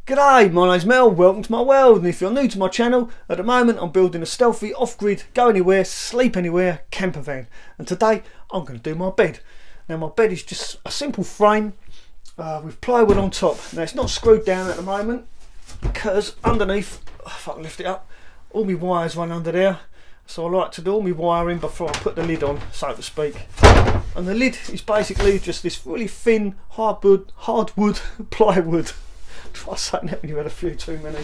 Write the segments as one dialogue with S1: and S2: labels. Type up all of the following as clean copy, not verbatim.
S1: G'day, my name's Mel, welcome to my world, and if you're new to my channel, at the moment I'm building a stealthy, off-grid, go anywhere, sleep anywhere camper van, and today I'm going to do my bed. Now my bed is just a simple frame with plywood on top. Now it's not screwed down at the moment because underneath, if I can lift it up, all my wires run under there, so I like to do all my wiring before I put the lid on, so to speak. And the lid is basically just this really thin hardwood plywood. Try saying that when you've had a few too many.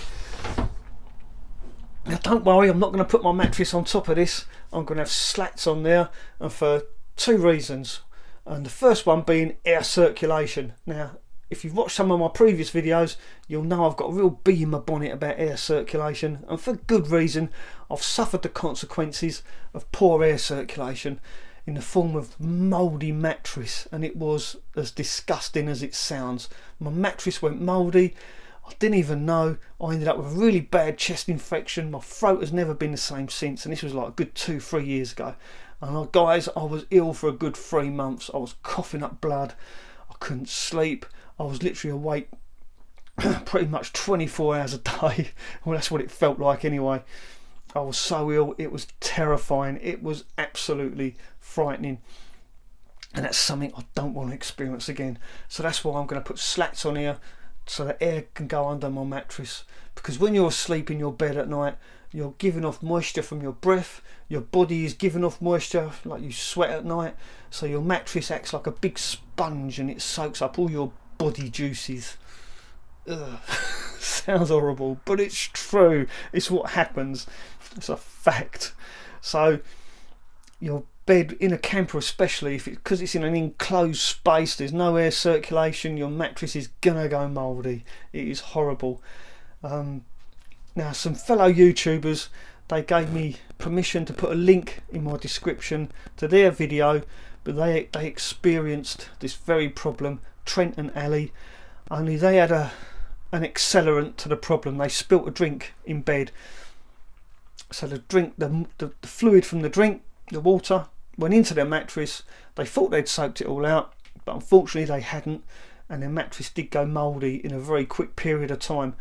S1: Now don't worry, I'm not going to put my mattress on top of this. I'm going to have slats on there, and for two reasons. And the first one being air circulation. Now if you've watched some of my previous videos, you'll know I've got a real bee in my bonnet about air circulation, and for good reason. I've suffered the consequences of poor air circulation in the form of mouldy mattress, and it was as disgusting as it sounds. My mattress went mouldy, I didn't even know. I ended up with a really bad chest infection. My throat has never been the same since, and this was like a good 2-3 years ago. And guys, I was ill for a good 3 months. I was coughing up blood, I couldn't sleep, I was literally awake pretty much 24 hours a day. Well, that's what it felt like anyway. I was so ill, it was terrifying, it was absolutely frightening, and that's something I don't want to experience again. So that's why I'm going to put slats on here so that air can go under my mattress, because when you're asleep in your bed at night, you're giving off moisture from your breath, your body is giving off moisture like you sweat at night, so your mattress acts like a big sponge and it soaks up all your body juices. Ugh. Sounds horrible, but it's true, it's what happens, it's a fact. So your bed in a camper, especially if because it's in an enclosed space, there's no air circulation, your mattress is gonna go mouldy. It is horrible. Now some fellow YouTubers, they gave me permission to put a link in my description to their video, but they experienced this very problem, Trent and Alie, only they had an accelerant to the problem. They spilt a drink in bed, so the drink, the fluid from the drink, the water, went into their mattress. They thought they'd soaked it all out, but unfortunately they hadn't, and their mattress did go mouldy in a very quick period of time.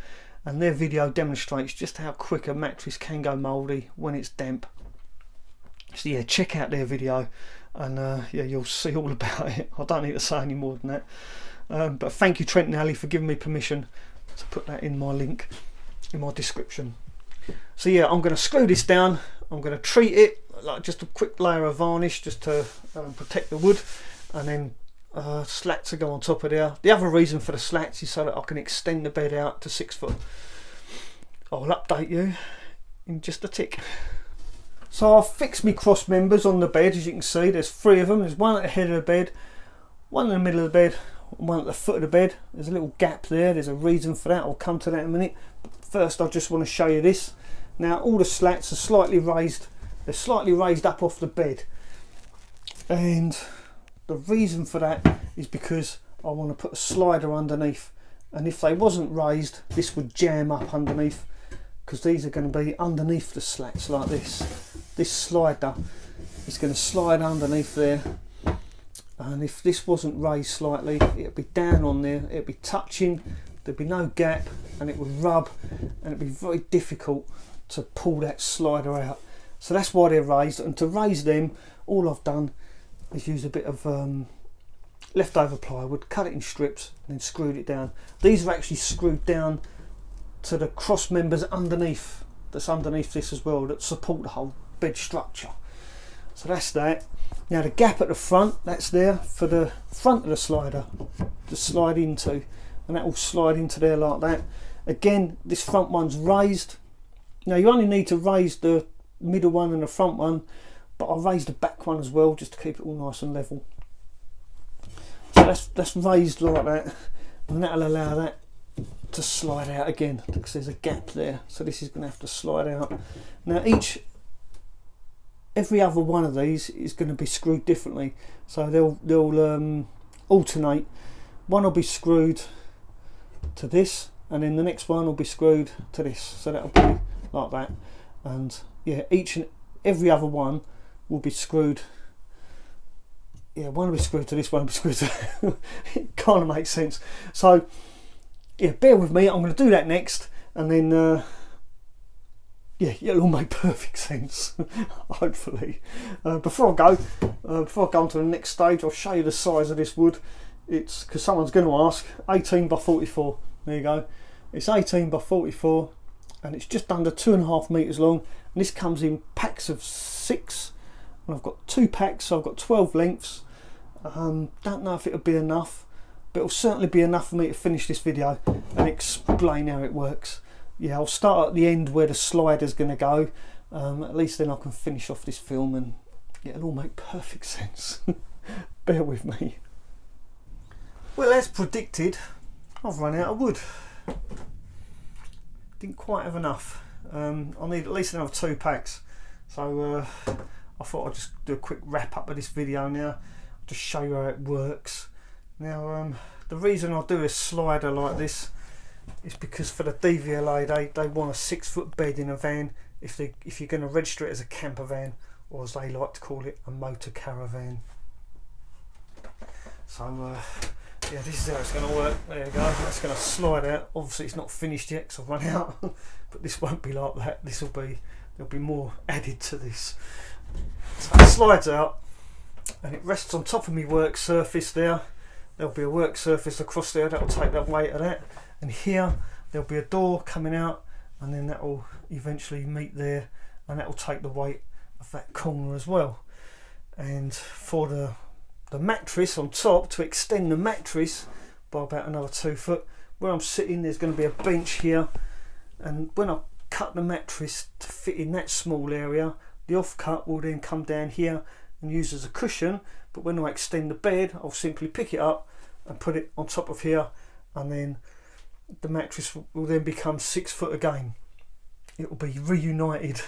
S1: And their video demonstrates just how quick a mattress can go mouldy when it's damp. So yeah, check out their video, and yeah, you'll see all about it. I don't need to say any more than that. But thank you, Trent Alie, for giving me permission to put that in my link in my description. So yeah, I'm going to screw this down. I'm going to treat it like just a quick layer of varnish just to protect the wood, and then slats to go on top of there. The other reason for the slats is so that I can extend the bed out to 6 foot. I'll update you in just a tick. So I've fixed my cross members on the bed. As you can see, there's 3 of them. There's one at the head of the bed, one in the middle of the bed, one at the foot of the bed. There's a little gap there. There's a reason for that. I'll come to that in a minute. But first I just want to show you this. Now all the slats are slightly raised. They're slightly raised up off the bed, and the reason for that is because I want to put a slider underneath, and if they wasn't raised, this would jam up underneath, because these are going to be underneath the slats like this. This slider is going to slide underneath there, and if this wasn't raised slightly, it'd be down on there, it'd be touching, there'd be no gap, and it would rub, and it'd be very difficult to pull that slider out. So that's why they're raised, and to raise them, all I've done is use a bit of leftover plywood, cut it in strips, and then screwed it down. These are actually screwed down to the cross members underneath, that's underneath this as well, that support the whole bed structure. So that's that. Now the gap at the front, that's there for the front of the slider to slide into, and that will slide into there like that. Again, this front one's raised. Now you only need to raise the middle one and the front one, but I'll raise the back one as well just to keep it all nice and level. So that's raised like that, and that'll allow that to slide out again because there's a gap there. So this is going to have to slide out. Now every other one of these is going to be screwed differently, so they'll alternate. One will be screwed to this, and then the next one will be screwed to this. So that'll be like that, and yeah, each and every other one will be screwed. Yeah, one will be screwed to this, one will be screwed to it kind of makes sense. So yeah, bear with me, I'm going to do that next, and then yeah, it'll all make perfect sense, hopefully. Before I go on to the next stage, I'll show you the size of this wood. It's because someone's going to ask. 18 by 44. There you go. It's 18 by 44, and it's just under 2.5 meters long. And this comes in packs of 6, and I've got 2 packs, so I've got 12 lengths. Don't know if it'll be enough, but it'll certainly be enough for me to finish this video and explain how it works. Yeah, I'll start at the end where the slider's going to go. At least then I can finish off this film, and yeah, it'll all make perfect sense. Bear with me. Well, as predicted, I've run out of wood. Didn't quite have enough. I'll need at least another 2 packs. So I thought I'd just do a quick wrap up of this video now, just show you how it works. Now, the reason I do a slider like this is because for the DVLA they want a 6-foot bed in a van if you're going to register it as a camper van, or as they like to call it, a motor caravan. So yeah, this is how it's going to work. There you go, that's going to slide out. Obviously it's not finished yet because I've run out, but this won't be like that. There'll be more added to this. So it slides out and it rests on top of my work surface there. There'll be a work surface across there that'll take that weight of that, and here there'll be a door coming out, and then that will eventually meet there, and that will take the weight of that corner as well. And for the mattress on top, to extend the mattress by about another 2 foot, where I'm sitting there's going to be a bench here, and when I cut the mattress to fit in that small area, the offcut will then come down here and use as a cushion. But when I extend the bed, I'll simply pick it up and put it on top of here, and then the mattress will then become 6 foot again. It will be reunited.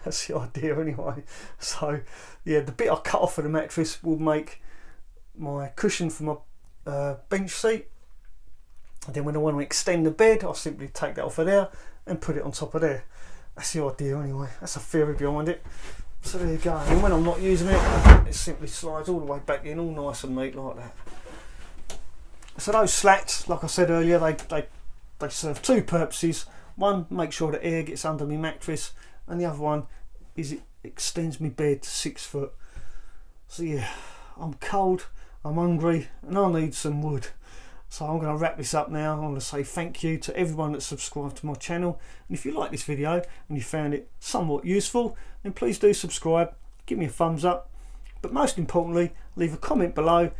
S1: That's the idea anyway. So yeah, the bit I cut off of the mattress will make my cushion for my bench seat, and then when I want to extend the bed, I'll simply take that off of there and put it on top of there. That's the idea anyway. That's a theory behind it. So there you go, and when I'm not using it, it simply slides all the way back in, all nice and neat like that. So those slats, like I said earlier, they serve 2 purposes. One, make sure the air gets under my mattress, and the other one is it extends my bed to 6 foot. So yeah, I'm cold, I'm hungry, and I need some wood. So I'm going to wrap this up now. I'm going to say thank you to everyone that's subscribed to my channel, and if you like this video and you found it somewhat useful, then please do subscribe, give me a thumbs up, but most importantly, leave a comment below.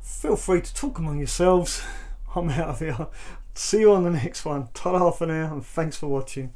S1: Feel free to talk among yourselves. I'm out of here. See you on the next one. Ta-ra for now, and thanks for watching.